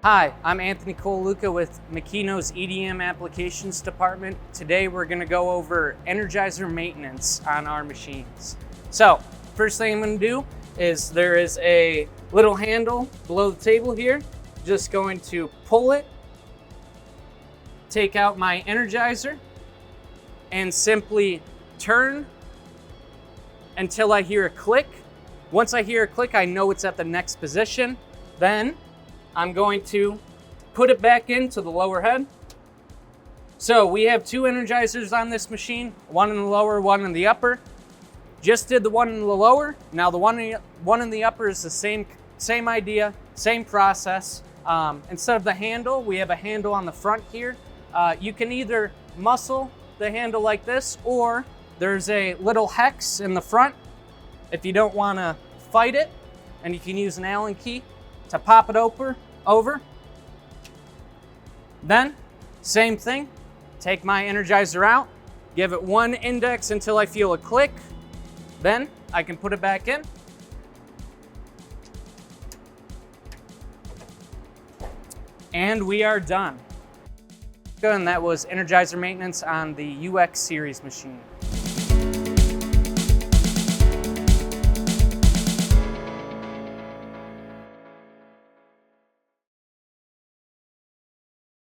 Hi, I'm Anthony Colaluca with Makino's EDM Applications Department. Today we're going to go over Energizer maintenance on our machines. So, first thing I'm going to do is there is a little handle below the table here. Just going to pull it, take out my Energizer, and simply turn until I hear a click. Once I hear a click, I know it's at the next position. Then I'm going to put it back into the lower head. So we have two Energizers on this machine, one in the lower, one in the upper. Just did the one in the lower. Now the one in the upper is the same idea, same process. Instead of the handle, we have a handle on the front here. You can either muscle the handle like this, or there's a little hex in the front if you don't want to fight it, and you can use an Allen key to pop it over. Then, same thing, take my Energizer out, give it one index until I feel a click, then I can put it back in. And we are done. And that was Energizer maintenance on the UX series machine.